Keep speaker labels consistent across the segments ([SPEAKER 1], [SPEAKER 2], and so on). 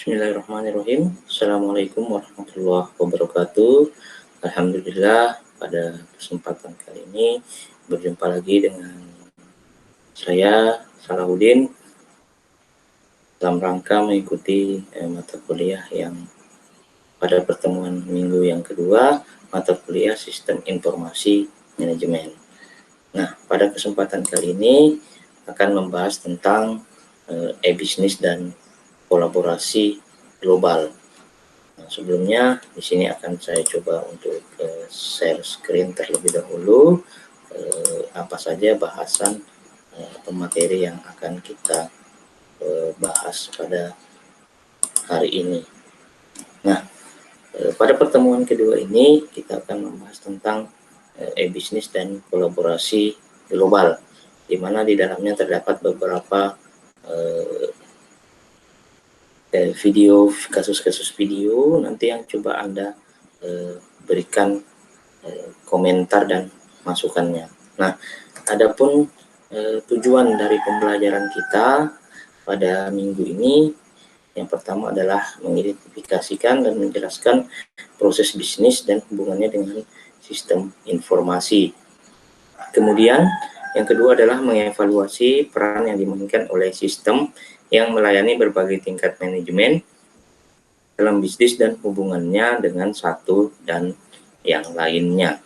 [SPEAKER 1] Bismillahirrahmanirrahim. Assalamualaikum warahmatullahi wabarakatuh. Alhamdulillah, pada kesempatan kali ini berjumpa lagi dengan saya, Salahuddin, dalam rangka mengikuti mata kuliah yang pada pertemuan minggu yang kedua, mata kuliah Sistem Informasi Manajemen. Nah, pada kesempatan kali ini akan membahas tentang e-bisnis dan kolaborasi global. Nah, sebelumnya di sini akan saya coba untuk share screen terlebih dahulu apa saja bahasan atau materi yang akan kita bahas pada hari ini. Nah, pada pertemuan kedua ini kita akan membahas tentang e-bisnis dan kolaborasi global, di mana di dalamnya terdapat beberapa video, kasus-kasus video nanti yang coba Anda berikan komentar dan masukannya. Nah, adapun tujuan dari pembelajaran kita pada minggu ini, yang pertama adalah mengidentifikasikan dan menjelaskan proses bisnis dan hubungannya dengan sistem informasi. Kemudian yang kedua adalah mengevaluasi peran yang dimainkan oleh sistem yang melayani berbagai tingkat manajemen dalam bisnis dan hubungannya dengan satu dan yang lainnya.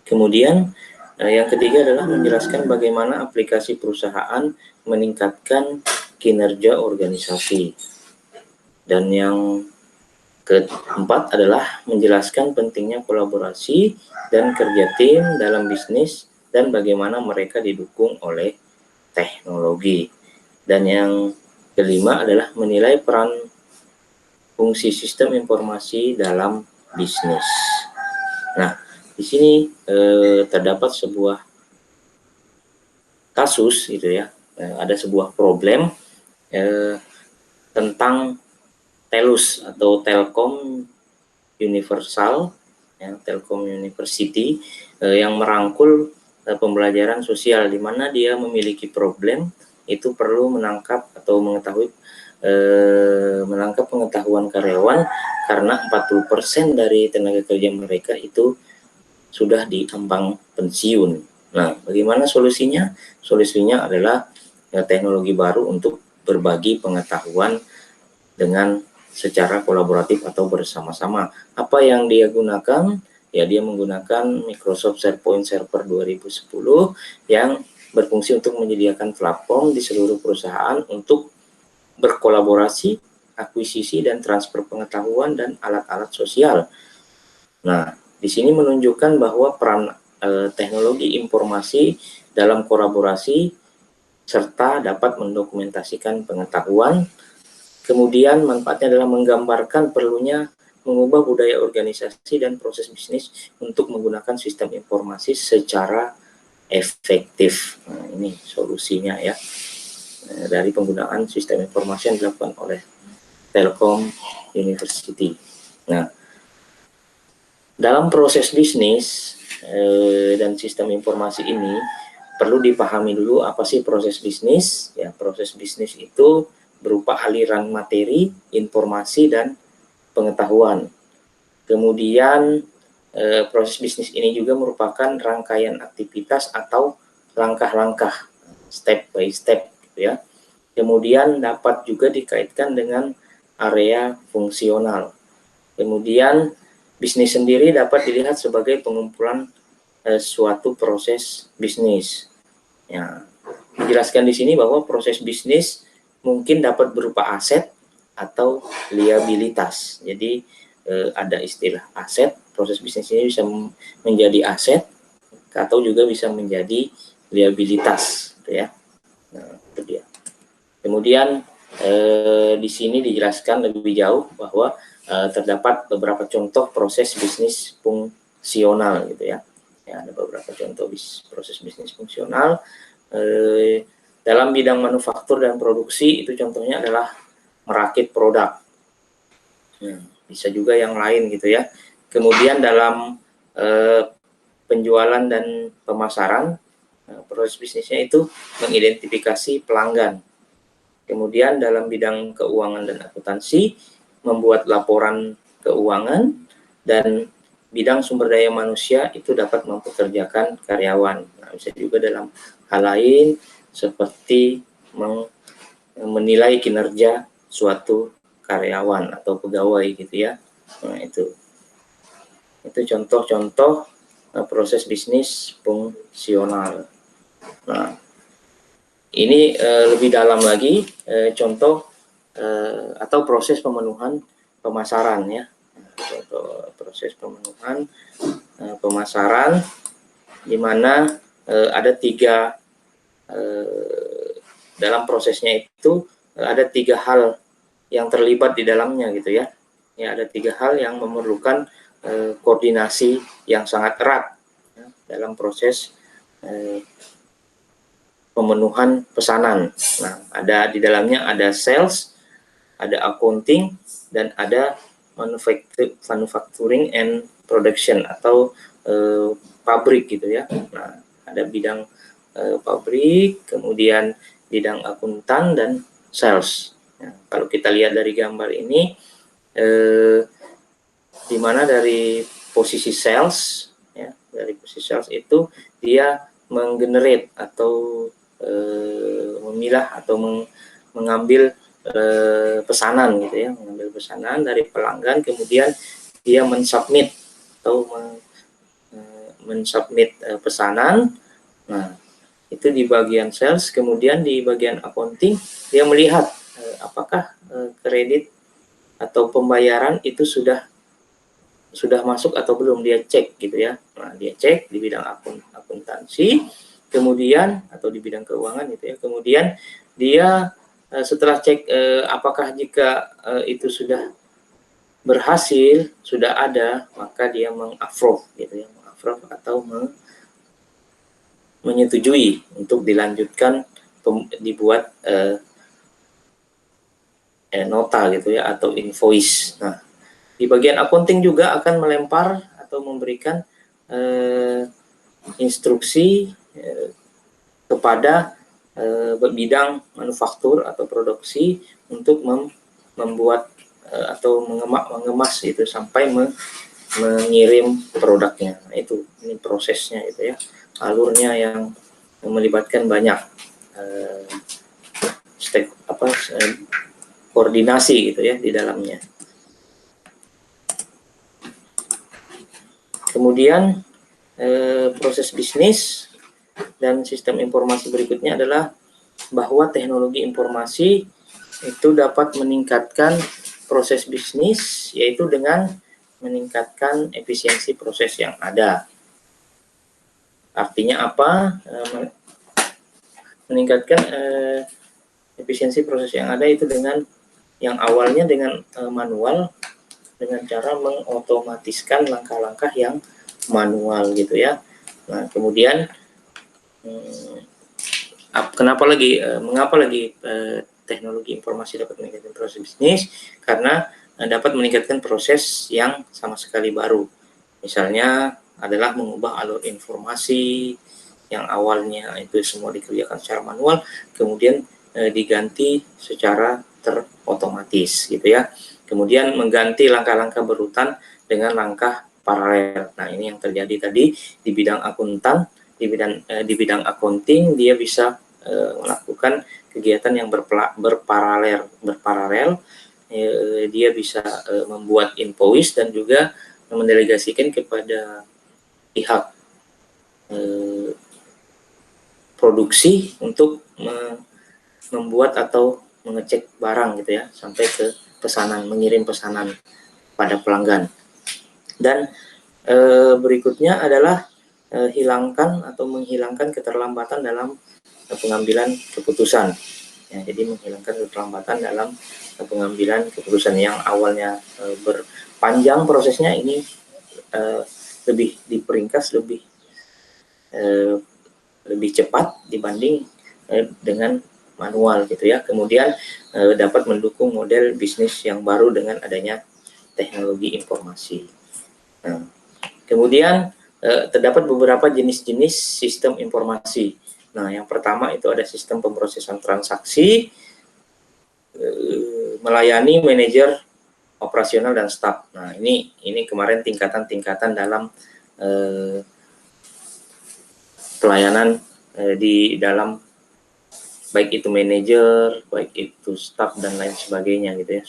[SPEAKER 1] Kemudian yang ketiga adalah menjelaskan bagaimana aplikasi perusahaan meningkatkan kinerja organisasi. Dan yang keempat adalah menjelaskan pentingnya kolaborasi dan kerja tim dalam bisnis dan bagaimana mereka didukung oleh teknologi. Dan yang kelima adalah menilai peran fungsi sistem informasi dalam bisnis. Nah, di sini terdapat sebuah kasus gitu ya, ada sebuah problem tentang TELUS atau Telkom Universal, ya, Telkom University yang merangkul pembelajaran sosial, di mana dia memiliki problem itu perlu menangkap atau mengetahui menangkap pengetahuan karyawan karena 40% dari tenaga kerja mereka itu sudah diambang pensiun. Nah, bagaimana solusinya? Solusinya adalah teknologi baru untuk berbagi pengetahuan dengan secara kolaboratif atau bersama-sama. Apa yang dia gunakan? Ya, dia menggunakan Microsoft SharePoint Server 2010 yang berfungsi untuk menyediakan platform di seluruh perusahaan untuk berkolaborasi, akuisisi, dan transfer pengetahuan dan alat-alat sosial. Nah, di sini menunjukkan bahwa peran teknologi informasi dalam kolaborasi serta dapat mendokumentasikan pengetahuan. Kemudian manfaatnya adalah menggambarkan perlunya mengubah budaya organisasi dan proses bisnis untuk menggunakan sistem informasi secara efektif. Nah, ini solusinya ya, dari penggunaan sistem informasi yang dilakukan oleh Telkom University. Nah, dalam proses bisnis dan sistem informasi ini perlu dipahami dulu apa sih proses bisnis. Ya, proses bisnis itu berupa aliran materi, informasi, dan pengetahuan. Kemudian proses bisnis ini juga merupakan rangkaian aktivitas atau langkah-langkah, step by step gitu ya. Kemudian dapat juga dikaitkan dengan area fungsional. Kemudian bisnis sendiri dapat dilihat sebagai pengumpulan suatu proses bisnis. Ya, dijelaskan di sini bahwa proses bisnis mungkin dapat berupa aset atau liabilitas. Jadi ada istilah aset, proses bisnis ini bisa menjadi aset atau juga bisa menjadi liabilitas, gitu ya. Nah, itu dia. Kemudian di sini dijelaskan lebih jauh bahwa terdapat beberapa contoh proses bisnis fungsional, gitu ya. Ya, ada beberapa contoh proses bisnis fungsional. Dalam bidang manufaktur dan produksi itu contohnya adalah merakit produk. Bisa juga yang lain gitu ya. Kemudian dalam penjualan dan pemasaran, proses bisnisnya itu mengidentifikasi pelanggan. Kemudian dalam bidang keuangan dan akuntansi, membuat laporan keuangan, dan bidang sumber daya manusia itu dapat mempekerjakan karyawan. Nah, bisa juga dalam hal lain seperti menilai kinerja suatu karyawan atau pegawai gitu ya. Nah, itu contoh-contoh proses bisnis fungsional. Nah, ini lebih dalam lagi contoh atau proses pemenuhan pemasaran ya. Contoh proses pemenuhan pemasaran di mana ada tiga dalam prosesnya itu ada tiga hal yang terlibat di dalamnya gitu ya. Ya, ada tiga hal yang memerlukan koordinasi yang sangat erat ya, dalam proses pemenuhan pesanan. Nah, ada di dalamnya ada sales, ada accounting, dan ada manufacturing and production atau pabrik gitu ya. Nah, ada bidang pabrik, kemudian bidang akuntan dan sales. Nah, kalau kita lihat dari gambar ini, di mana dari posisi sales, ya, dari posisi sales itu dia menggenerate atau memilah atau mengambil pesanan gitu ya, mengambil pesanan dari pelanggan, kemudian dia mensubmit atau mensubmit pesanan. Nah, itu di bagian sales. Kemudian di bagian accounting dia melihat apakah kredit atau pembayaran itu sudah masuk atau belum, dia cek gitu ya. Nah, dia cek di bidang akuntansi, kemudian atau di bidang keuangan gitu ya. Kemudian dia setelah cek apakah jika itu sudah berhasil, sudah ada, maka dia meng-approve gitu ya, meng-approve atau menyetujui untuk dilanjutkan dibuat nota gitu ya atau invoice. Nah, di bagian accounting juga akan melempar atau memberikan instruksi kepada bidang manufaktur atau produksi untuk membuat atau mengemas itu sampai mengirim produknya. Nah, ini prosesnya itu ya, alurnya yang melibatkan banyak koordinasi gitu ya di dalamnya. Kemudian proses bisnis dan sistem informasi berikutnya adalah bahwa teknologi informasi itu dapat meningkatkan proses bisnis, yaitu dengan meningkatkan efisiensi proses yang ada. Artinya apa? Meningkatkan efisiensi proses yang ada itu dengan yang awalnya dengan manual, dengan cara mengotomatiskan langkah-langkah yang manual gitu ya. Nah, kemudian mengapa lagi teknologi informasi dapat meningkatkan proses bisnis? Karena dapat meningkatkan proses yang sama sekali baru. Misalnya adalah mengubah alur informasi yang awalnya itu semua dikerjakan secara manual, kemudian diganti secara terotomatis gitu ya. Kemudian mengganti langkah-langkah berurutan dengan langkah paralel. Nah, ini yang terjadi tadi di bidang akuntan, di bidang accounting dia bisa melakukan kegiatan yang berparalel. Dia bisa membuat invoice dan juga mendelegasikan kepada pihak produksi untuk membuat atau mengecek barang gitu ya sampai ke pesanan, mengirim pesanan pada pelanggan. Dan berikutnya adalah hilangkan atau menghilangkan keterlambatan dalam pengambilan keputusan. Ya, jadi menghilangkan keterlambatan dalam pengambilan keputusan yang awalnya berpanjang prosesnya, ini lebih diperingkas, lebih cepat dibanding dengan manual gitu ya. Kemudian dapat mendukung model bisnis yang baru dengan adanya teknologi informasi. Nah, kemudian terdapat beberapa jenis-jenis sistem informasi. Nah, yang pertama itu ada sistem pemrosesan transaksi, melayani manajer operasional dan staf. Nah, ini kemarin tingkatan-tingkatan dalam pelayanan di dalam baik itu manajer, baik itu staf dan lain sebagainya gitu ya.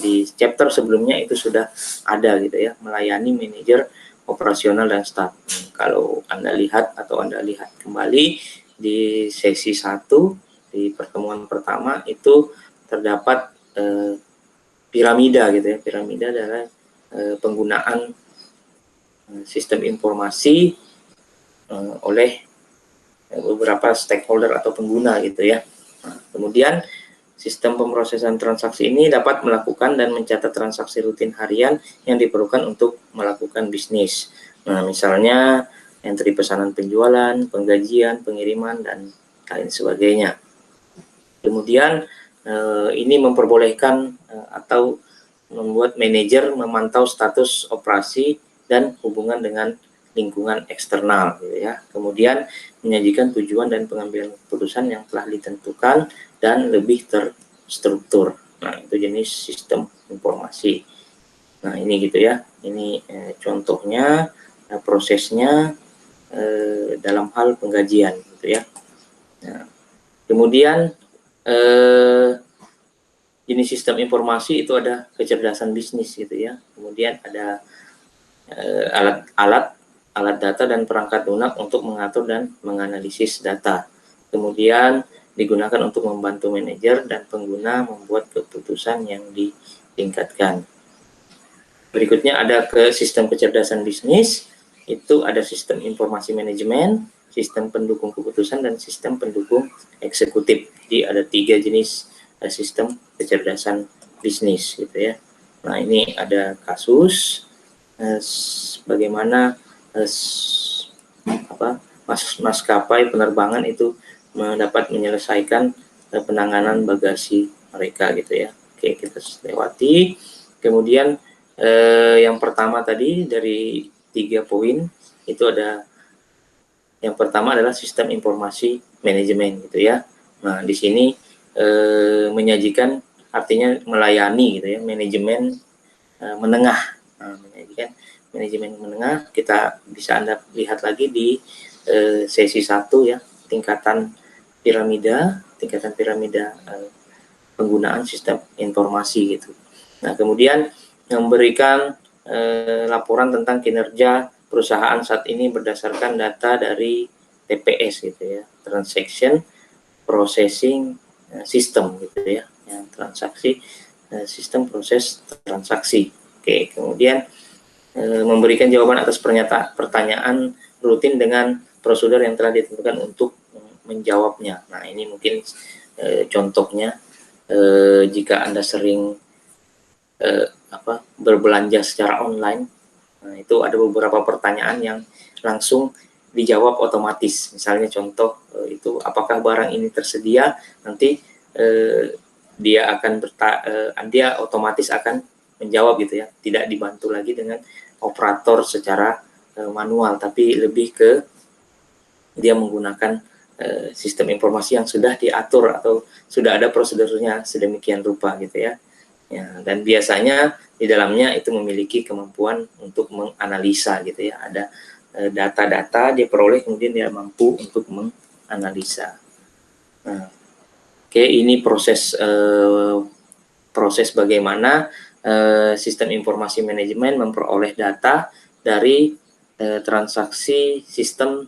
[SPEAKER 1] Di chapter sebelumnya itu sudah ada gitu ya, melayani manajer operasional dan staf. Kalau Anda lihat kembali di sesi 1 di pertemuan pertama itu terdapat piramida gitu ya. Piramida adalah penggunaan sistem informasi oleh beberapa stakeholder atau pengguna gitu ya. Nah, kemudian sistem pemrosesan transaksi ini dapat melakukan dan mencatat transaksi rutin harian yang diperlukan untuk melakukan bisnis. Nah, misalnya entry pesanan penjualan, penggajian, pengiriman, dan lain sebagainya. Kemudian ini memperbolehkan atau membuat manajer memantau status operasi dan hubungan dengan lingkungan eksternal gitu ya. Kemudian menyajikan tujuan dan pengambilan keputusan yang telah ditentukan dan lebih terstruktur. Nah, itu jenis sistem informasi. Nah, ini gitu ya. Ini contohnya prosesnya dalam hal penggajian gitu ya. Nah, kemudian jenis sistem informasi itu ada kecerdasan bisnis gitu ya. Kemudian ada alat data dan perangkat lunak untuk mengatur dan menganalisis data. Kemudian digunakan untuk membantu manajer dan pengguna membuat keputusan yang ditingkatkan. Berikutnya ada ke sistem kecerdasan bisnis, itu ada sistem informasi manajemen, sistem pendukung keputusan, dan sistem pendukung eksekutif. Jadi ada 3 jenis sistem kecerdasan bisnis gitu ya. Nah, ini ada kasus bagaimana maskapai penerbangan itu dapat menyelesaikan penanganan bagasi mereka gitu ya. Oke, kita lewati. Kemudian yang pertama tadi dari 3 poin itu ada yang pertama adalah sistem informasi manajemen gitu ya. Nah, di sini menyajikan artinya melayani gitu ya, manajemen menengah. Nah, menyajikan manajemen menengah, kita bisa Anda lihat lagi di sesi 1 ya, tingkatan piramida penggunaan sistem informasi gitu. Nah, kemudian memberikan laporan tentang kinerja perusahaan saat ini berdasarkan data dari TPS gitu ya, Transaction Processing System gitu ya, transaksi sistem proses transaksi. Oke, kemudian memberikan jawaban atas pertanyaan rutin dengan prosedur yang telah ditentukan untuk menjawabnya. Nah, ini mungkin contohnya jika Anda sering berbelanja secara online, nah, itu ada beberapa pertanyaan yang langsung dijawab otomatis. Misalnya contoh itu apakah barang ini tersedia, nanti dia otomatis akan menjawab gitu ya, tidak dibantu lagi dengan operator secara manual, tapi lebih ke dia menggunakan sistem informasi yang sudah diatur atau sudah ada prosedurnya sedemikian rupa gitu ya. Ya, dan biasanya di dalamnya itu memiliki kemampuan untuk menganalisa gitu ya. Ada data-data dia peroleh, kemudian dia mampu untuk menganalisa. Nah, oke, ini proses bagaimana sistem informasi manajemen memperoleh data dari transaksi sistem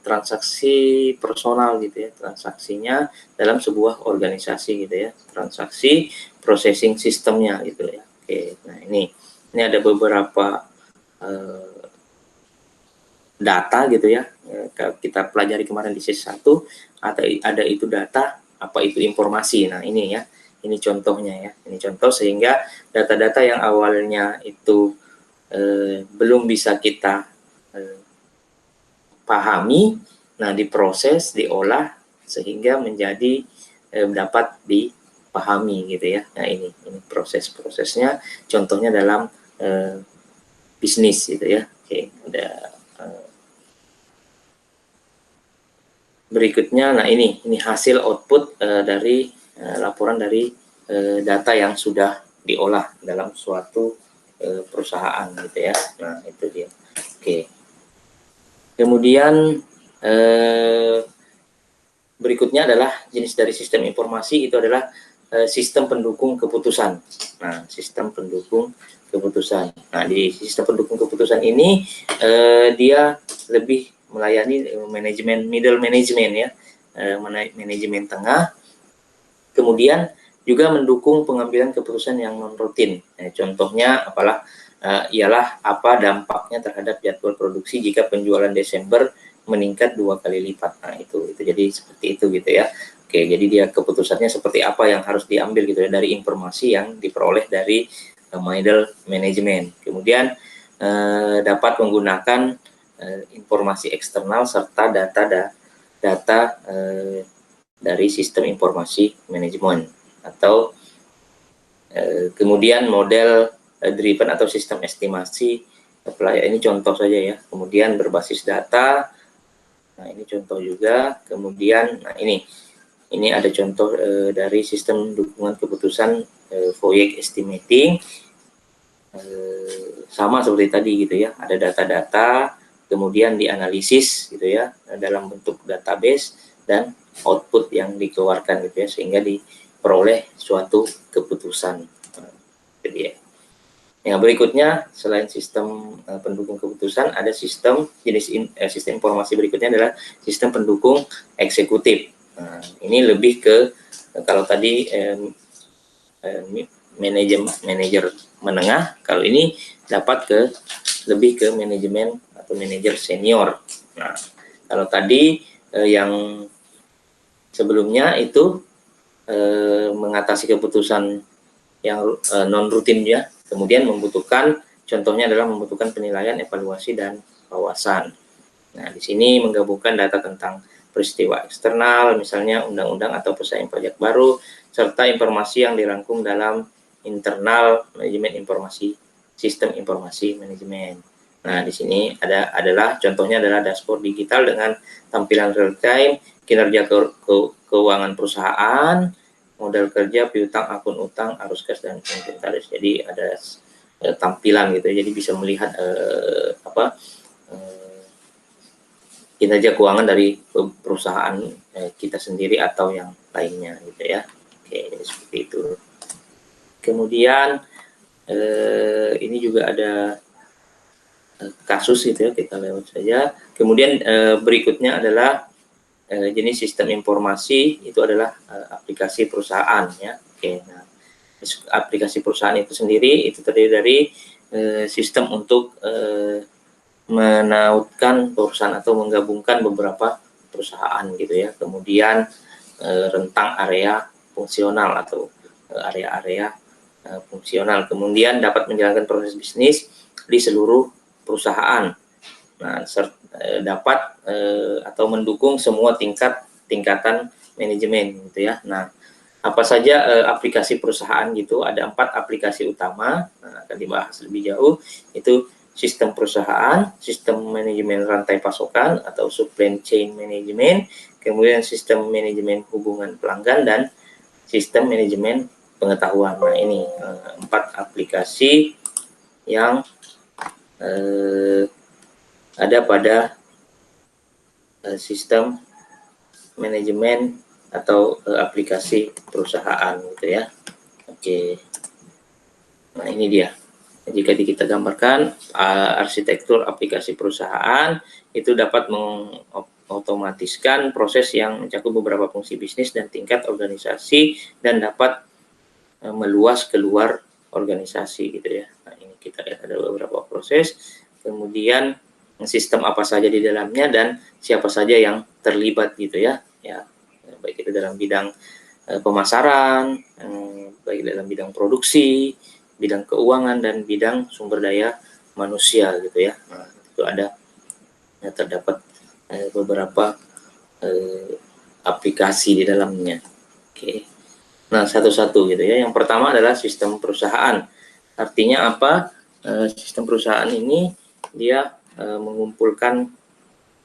[SPEAKER 1] transaksi personal gitu ya, transaksinya dalam sebuah organisasi gitu ya, transaksi processing sistemnya gitu ya. Oke, nah ini ada beberapa data gitu ya, kita pelajari kemarin di sesi 1, ada itu data, apa itu informasi. Nah ini ya, ini contohnya ya, ini contoh sehingga data-data yang awalnya itu belum bisa kita pahami, nah diproses, diolah sehingga menjadi dapat dipahami gitu ya. Nah ini proses-prosesnya, contohnya dalam bisnis gitu ya. Oke, udah berikutnya, nah ini hasil output dari laporan dari data yang sudah diolah dalam suatu perusahaan gitu ya. Nah, itu dia. Oke. Kemudian berikutnya adalah jenis dari sistem informasi, itu adalah sistem pendukung keputusan. Nah, sistem pendukung keputusan. Nah, di sistem pendukung keputusan ini dia lebih melayani manajemen, middle management ya, manajemen tengah. Kemudian juga mendukung pengambilan keputusan yang non rutin. Nah, contohnya apalah ialah apa dampaknya terhadap jadwal produksi jika penjualan Desember meningkat 2 kali lipat. Nah, itu jadi seperti itu gitu ya. Oke, jadi dia keputusannya seperti apa yang harus diambil gitu ya dari informasi yang diperoleh dari middle management. Kemudian dapat menggunakan informasi eksternal serta data dari sistem informasi manajemen atau kemudian model driven atau sistem estimasi pelayanan, ini contoh saja ya. Kemudian berbasis data, nah ini contoh juga. Kemudian nah ini ada contoh dari sistem dukungan keputusan Voyage estimating, sama seperti tadi gitu ya, ada data-data kemudian dianalisis gitu ya dalam bentuk database dan output yang dikeluarkan gitu ya sehingga diperoleh suatu keputusan. Jadi ya. Yang berikutnya selain sistem pendukung keputusan ada sistem sistem informasi berikutnya adalah sistem pendukung eksekutif. Nah, ini lebih ke kalau tadi manajer menengah, kalau ini dapat lebih ke manajemen atau manajer senior. Nah, kalau tadi yang sebelumnya itu mengatasi keputusan yang non rutin ya, kemudian membutuhkan, contohnya adalah membutuhkan penilaian, evaluasi, dan pengawasan. Nah, di sini menggabungkan data tentang peristiwa eksternal, misalnya undang-undang atau pesaing pajak baru, serta informasi yang dirangkum dalam internal manajemen informasi, sistem informasi manajemen. Nah, di sini contohnya adalah dashboard digital dengan tampilan real time, kinerja keuangan perusahaan, modal kerja, piutang, akun utang, arus kas, dan inventaris. Jadi ada tampilan gitu, jadi bisa melihat kinerja keuangan dari perusahaan kita sendiri atau yang lainnya gitu ya. Oke, jadi seperti itu. Kemudian ini juga ada kasus gitu ya, kita lewat saja. Kemudian berikutnya adalah jenis sistem informasi, itu adalah aplikasi perusahaan ya. Oke, nah aplikasi perusahaan itu sendiri itu terdiri dari sistem untuk menautkan perusahaan atau menggabungkan beberapa perusahaan gitu ya. Kemudian rentang area fungsional atau area-area fungsional. Kemudian dapat menjalankan proses bisnis di seluruh perusahaan. Nah, dapat atau mendukung semua tingkatan manajemen gitu ya. Nah, apa saja aplikasi perusahaan gitu? Ada 4 aplikasi utama. Nah, akan dibahas lebih jauh. Itu sistem perusahaan, sistem manajemen rantai pasokan atau supply chain management, kemudian sistem manajemen hubungan pelanggan, dan sistem manajemen pengetahuan. Nah, ini 4 aplikasi yang ada pada sistem manajemen atau aplikasi perusahaan gitu ya. Oke. Nah, ini dia. Jika kita gambarkan arsitektur aplikasi perusahaan itu dapat mengotomatiskan proses yang mencakup beberapa fungsi bisnis dan tingkat organisasi dan dapat meluas keluar organisasi gitu ya. Nah, ini kita lihat ada beberapa proses, kemudian sistem apa saja di dalamnya dan siapa saja yang terlibat gitu ya. Ya, baik itu dalam bidang pemasaran, baik dalam bidang produksi, bidang keuangan, dan bidang sumber daya manusia gitu ya. Nah, itu ada terdapat beberapa aplikasi di dalamnya. Oke. Nah, satu-satu gitu ya. Yang pertama adalah sistem perusahaan. Artinya apa? Sistem perusahaan ini dia mengumpulkan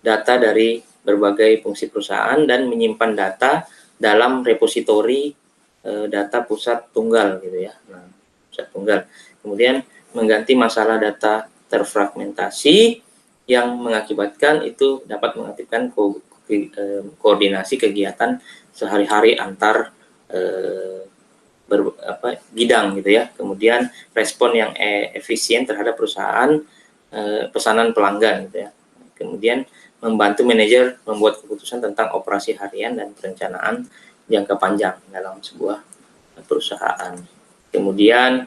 [SPEAKER 1] data dari berbagai fungsi perusahaan dan menyimpan data dalam repositori data pusat tunggal gitu ya. Nah, pusat tunggal. Kemudian mengganti masalah data terfragmentasi yang mengakibatkan itu dapat mengakibatkan koordinasi kegiatan sehari-hari antar bidang gitu ya. Kemudian respon yang efisien terhadap perusahaan pesanan pelanggan gitu ya. Kemudian membantu manajer membuat keputusan tentang operasi harian dan perencanaan jangka panjang dalam sebuah perusahaan. Kemudian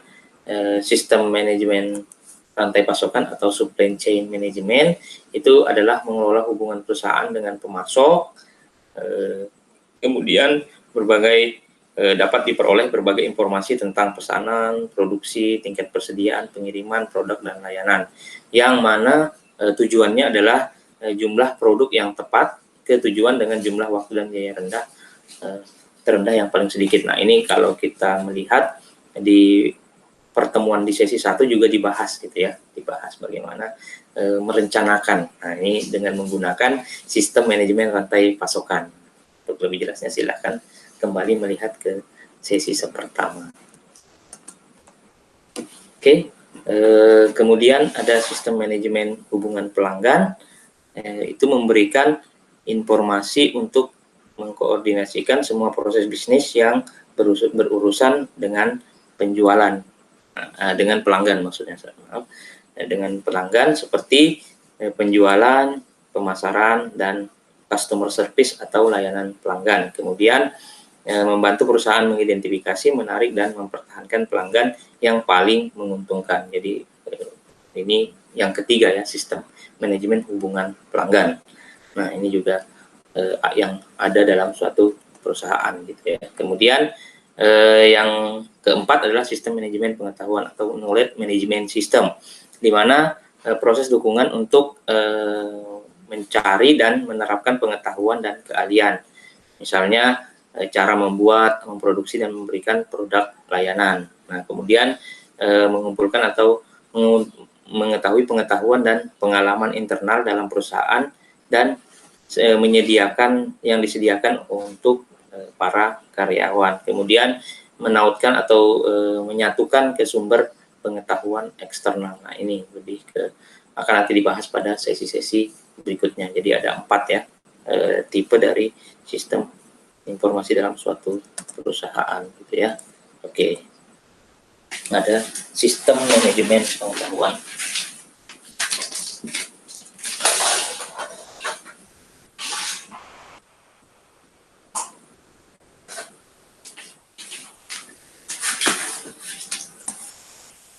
[SPEAKER 1] sistem manajemen rantai pasokan atau supply chain management itu adalah mengelola hubungan perusahaan dengan pemasok, kemudian dapat diperoleh berbagai informasi tentang pesanan, produksi, tingkat persediaan, pengiriman, produk, dan layanan, yang mana tujuannya adalah jumlah produk yang tepat ke tujuan dengan jumlah waktu dan biaya terendah yang paling sedikit. Nah, ini kalau kita melihat di pertemuan di sesi 1 juga dibahas gitu ya, dibahas bagaimana merencanakan. Nah, ini dengan menggunakan sistem manajemen rantai pasokan. Untuk lebih jelasnya silakan kembali melihat ke sesi pertama. Oke, kemudian ada sistem manajemen hubungan pelanggan, itu memberikan informasi untuk mengkoordinasikan semua proses bisnis yang berurusan dengan penjualan, dengan pelanggan maksudnya, maaf, dengan pelanggan seperti penjualan, pemasaran, dan customer service atau layanan pelanggan. Kemudian membantu perusahaan mengidentifikasi, menarik, dan mempertahankan pelanggan yang paling menguntungkan. Jadi ini yang ketiga ya, sistem manajemen hubungan pelanggan. Nah, ini juga yang ada dalam suatu perusahaan gitu ya. Kemudian yang keempat adalah sistem manajemen pengetahuan atau knowledge management system, di mana proses dukungan untuk mencari dan menerapkan pengetahuan dan keahlian. Misalnya cara membuat, memproduksi, dan memberikan produk layanan. Nah, kemudian mengumpulkan atau mengetahui pengetahuan dan pengalaman internal dalam perusahaan dan menyediakan yang disediakan untuk para karyawan. Kemudian menautkan atau menyatukan ke sumber pengetahuan eksternal. Nah, ini lebih ke akan nanti dibahas pada sesi-sesi berikutnya. Jadi ada 4 ya tipe dari sistem informasi dalam suatu perusahaan gitu ya. Oke. Ada sistem manajemen pengetahuan.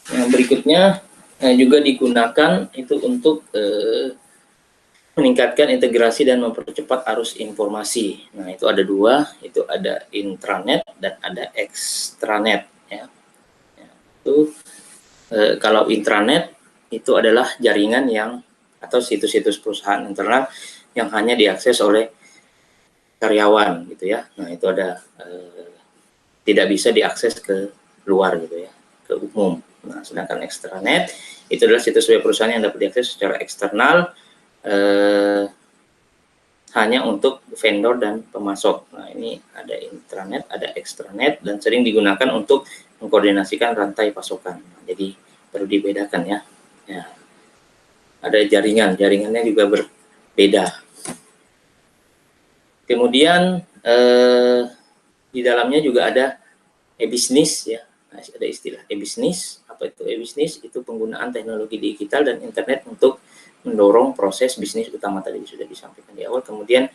[SPEAKER 1] Yang berikutnya juga digunakan itu untuk meningkatkan integrasi dan mempercepat arus informasi. Nah, itu ada 2, itu ada intranet dan ada extranet ya. Itu kalau intranet itu adalah jaringan yang atau situs-situs perusahaan internal yang hanya diakses oleh karyawan gitu ya. Nah, itu ada tidak bisa diakses ke luar gitu ya, ke umum. Nah, sedangkan extranet itu adalah situs web perusahaan yang dapat diakses secara eksternal hanya untuk vendor dan pemasok. Nah, ini ada intranet, ada extranet, dan sering digunakan untuk mengkoordinasikan rantai pasokan. Nah, jadi perlu dibedakan ya. Ya. Ada jaringannya juga berbeda. Kemudian di dalamnya juga ada e-bisnis ya. Nah, ada istilah e-bisnis. Apa itu e-bisnis? Itu penggunaan teknologi digital dan internet untuk mendorong proses bisnis utama, tadi sudah disampaikan di awal. Kemudian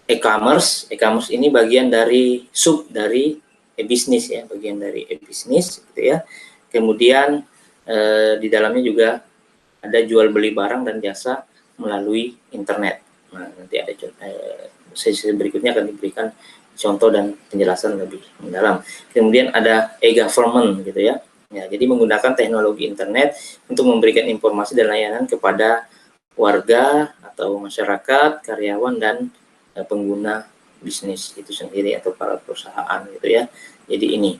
[SPEAKER 1] e-commerce ini bagian dari dari e-bisnis ya, bagian dari e-bisnis gitu ya. Kemudian di dalamnya juga ada jual beli barang dan jasa melalui internet. Nah, nanti ada sesi berikutnya akan diberikan contoh dan penjelasan lebih mendalam. Kemudian ada e-government gitu ya. Ya, jadi menggunakan teknologi internet untuk memberikan informasi dan layanan kepada warga atau masyarakat, karyawan, dan pengguna bisnis itu sendiri atau para perusahaan gitu ya. Jadi ini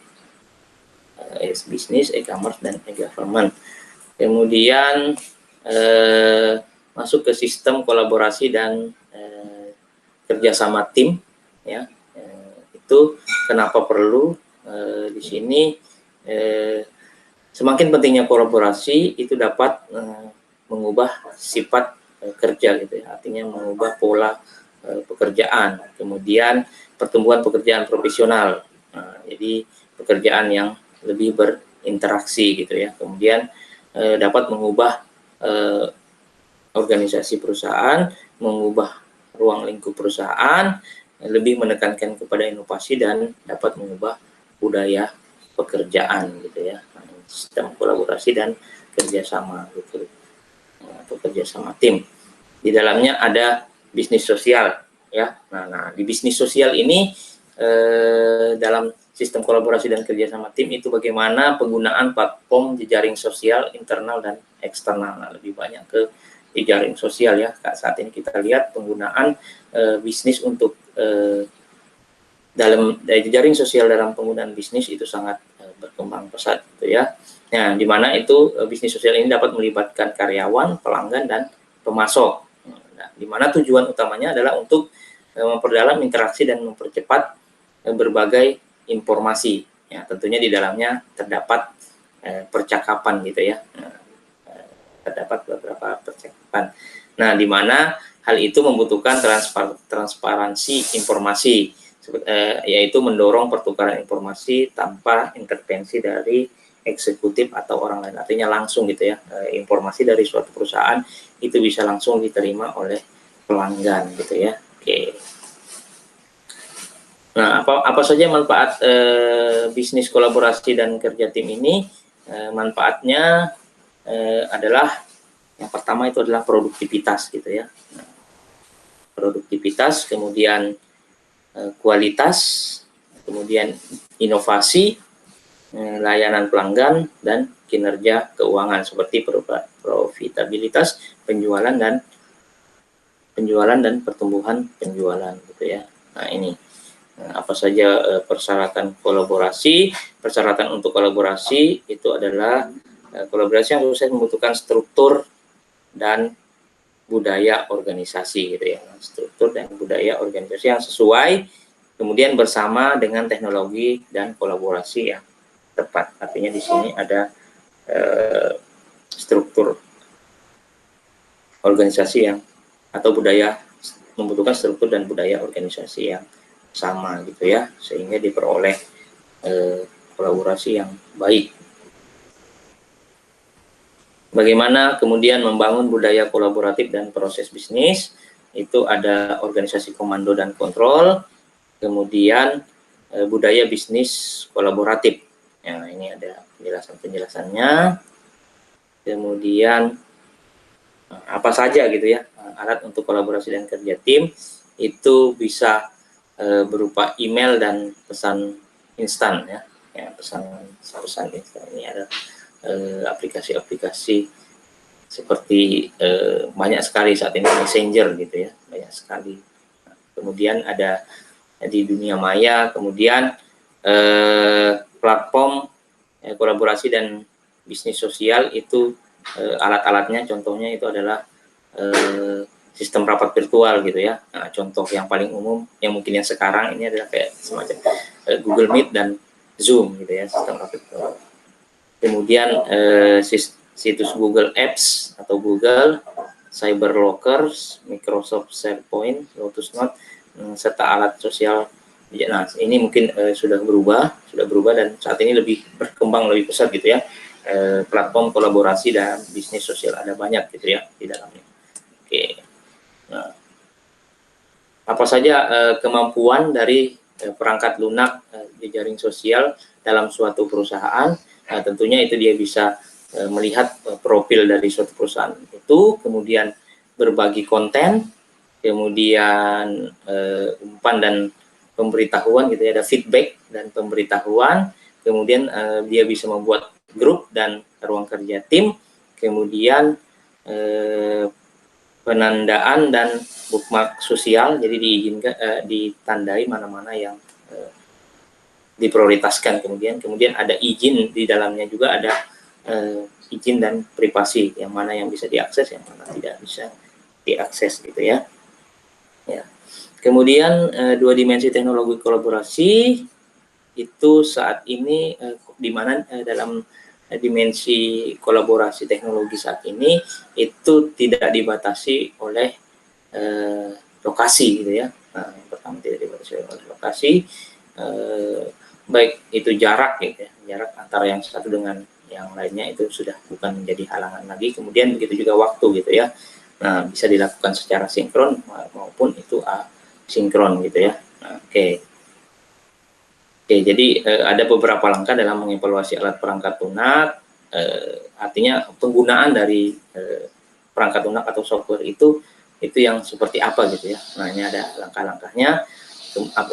[SPEAKER 1] e-bisnis, e-commerce, dan e-government. Kemudian masuk ke sistem kolaborasi dan kerjasama tim ya. itu kenapa perlu di sini semakin pentingnya kolaborasi itu dapat mengubah sifat kerja gitu ya, artinya mengubah pola pekerjaan, kemudian pertumbuhan pekerjaan profesional. Jadi pekerjaan yang lebih berinteraksi gitu ya, kemudian dapat mengubah organisasi perusahaan, mengubah ruang lingkup perusahaan, lebih menekankan kepada inovasi dan dapat mengubah budaya pekerjaan gitu ya, sistem kolaborasi dan kerjasama gitu, atau kerjasama tim. Di dalamnya ada bisnis sosial ya. Nah di bisnis sosial ini dalam sistem kolaborasi dan kerjasama tim itu bagaimana penggunaan platform jejaring sosial internal dan eksternal. Nah, lebih banyak ke jejaring sosial ya. Saat ini kita lihat penggunaan bisnis untuk dalam jejaring sosial dalam penggunaan bisnis itu sangat berkembang pesat gitu ya. Nah, di mana itu bisnis sosial ini dapat melibatkan karyawan, pelanggan dan pemasok. Nah, di mana tujuan utamanya adalah untuk memperdalam interaksi dan mempercepat berbagai informasi. Ya, tentunya di dalamnya terdapat percakapan gitu ya. Terdapat beberapa percakapan. Nah, di mana hal itu membutuhkan transparansi informasi, yaitu mendorong pertukaran informasi tanpa intervensi dari eksekutif atau orang lain, artinya langsung gitu ya, informasi dari suatu perusahaan itu bisa langsung diterima oleh pelanggan gitu ya. Oke. Nah, apa saja manfaat bisnis kolaborasi dan kerja tim ini? Manfaatnya adalah yang pertama itu adalah produktivitas gitu ya. Nah, produktivitas, kemudian kualitas, kemudian inovasi, layanan pelanggan, dan kinerja keuangan seperti profitabilitas, penjualan dan pertumbuhan penjualan gitu ya. Nah, ini apa saja persyaratan kolaborasi. Persyaratan untuk kolaborasi itu adalah kolaborasi yang sukses membutuhkan struktur dan budaya organisasi gitu ya. Struktur dan budaya organisasi yang sesuai, kemudian bersama dengan teknologi dan kolaborasi yang tepat. Artinya di sini ada struktur organisasi yang atau budaya, membutuhkan struktur dan budaya organisasi yang sama gitu ya, sehingga diperoleh kolaborasi yang baik. Bagaimana kemudian membangun budaya kolaboratif dan proses bisnis? Itu ada organisasi komando dan kontrol, kemudian budaya bisnis kolaboratif. Nah, ini ada penjelasannya. Kemudian apa saja gitu ya alat untuk kolaborasi dan kerja tim, itu bisa berupa email dan pesan instan ya, pesan instan. Ini ada aplikasi-aplikasi seperti banyak sekali saat ini, Messenger gitu ya, banyak sekali. Nah, kemudian ada di dunia maya, kemudian platform kolaborasi dan bisnis sosial itu alat-alatnya, contohnya itu adalah sistem rapat virtual gitu ya. Nah, contoh yang paling umum yang mungkin yang sekarang ini adalah kayak semacam Google Meet dan Zoom gitu ya, sistem rapat virtual. Kemudian situs Google Apps atau Google, Cyberlocker, Microsoft SharePoint, Lotus Note, serta alat sosial. Nah, ini mungkin sudah berubah dan saat ini lebih berkembang lebih pesat gitu ya. Platform kolaborasi dan bisnis sosial ada banyak gitu ya di dalamnya. Oke. Nah, apa saja kemampuan dari perangkat lunak jejaring sosial dalam suatu perusahaan? Nah, tentunya itu dia bisa melihat profil dari suatu perusahaan itu, kemudian berbagi konten, kemudian umpan dan pemberitahuan gitu ya, ada feedback dan pemberitahuan, kemudian dia bisa membuat grup dan ruang kerja tim, kemudian penandaan dan bookmark sosial, jadi diizinkan ditandai mana-mana yang diprioritaskan, kemudian ada izin di dalamnya juga, ada izin dan privasi, yang mana yang bisa diakses, yang mana tidak bisa diakses gitu ya. Ya. Kemudian dua dimensi teknologi kolaborasi itu saat ini di mana dalam dimensi kolaborasi teknologi saat ini itu tidak dibatasi oleh lokasi gitu ya. Nah, yang pertama tidak dibatasi oleh lokasi, baik itu jarak gitu ya, jarak antara yang satu dengan yang lainnya itu sudah bukan menjadi halangan lagi. Kemudian begitu juga waktu gitu ya. Nah, bisa dilakukan secara sinkron maupun itu asinkron gitu ya. Nah, oke. Oke, jadi ada beberapa langkah dalam mengevaluasi alat perangkat lunak. Artinya penggunaan dari perangkat lunak atau software itu yang seperti apa gitu ya. Nah, ini ada langkah-langkahnya.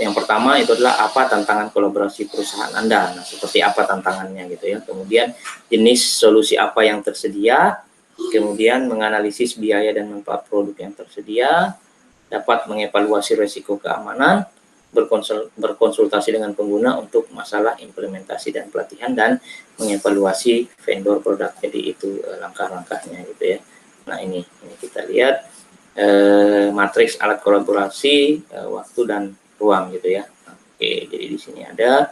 [SPEAKER 1] Yang pertama itu adalah apa tantangan kolaborasi perusahaan Anda. Nah, seperti apa tantangannya gitu ya. Kemudian jenis solusi apa yang tersedia. Kemudian menganalisis biaya dan manfaat produk yang tersedia. Dapat mengevaluasi risiko keamanan. Berkonsultasi dengan pengguna untuk masalah implementasi dan pelatihan, dan mengevaluasi vendor produk. Jadi itu langkah-langkahnya gitu ya. Nah, ini kita lihat matriks alat kolaborasi, waktu dan ruang gitu ya. Oke, jadi di sini ada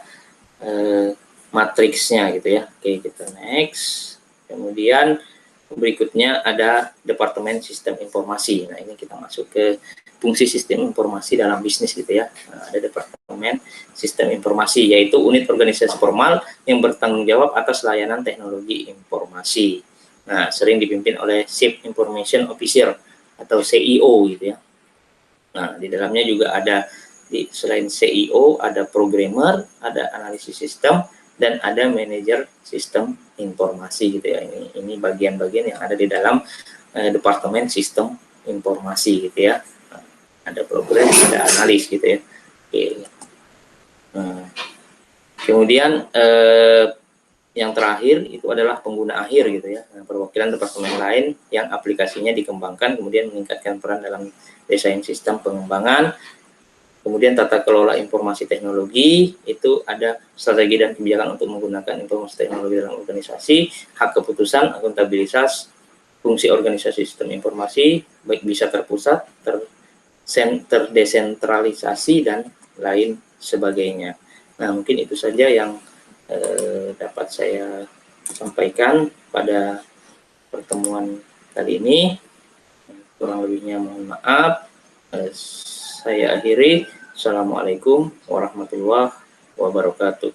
[SPEAKER 1] matriksnya gitu ya. Oke, kita next. Kemudian berikutnya ada Departemen Sistem Informasi. Nah, ini kita masuk ke fungsi sistem informasi dalam bisnis gitu ya. Nah, ada Departemen Sistem Informasi, yaitu unit organisasi formal yang bertanggung jawab atas layanan teknologi informasi. Nah, sering dipimpin oleh Chief Information Officer atau CIO gitu ya. Nah, di dalamnya juga ada selain CIO ada programmer, ada analisis sistem, dan ada manajer sistem informasi gitu ya. Ini bagian-bagian yang ada di dalam Departemen Sistem Informasi gitu ya. Ada program, ada analis gitu ya. Oke. Nah, kemudian yang terakhir itu adalah pengguna akhir gitu ya. Nah, perwakilan departemen lain yang aplikasinya dikembangkan kemudian meningkatkan peran dalam desain sistem pengembangan. Kemudian tata kelola informasi teknologi, itu ada strategi dan kebijakan untuk menggunakan informasi teknologi dalam organisasi, hak keputusan, akuntabilitas, fungsi organisasi sistem informasi, baik bisa terpusat, terdesentralisasi, dan lain sebagainya. Nah, mungkin itu saja yang dapat saya sampaikan pada pertemuan kali ini. Kurang lebihnya mohon maaf. Saya akhiri. Assalamualaikum warahmatullahi wabarakatuh.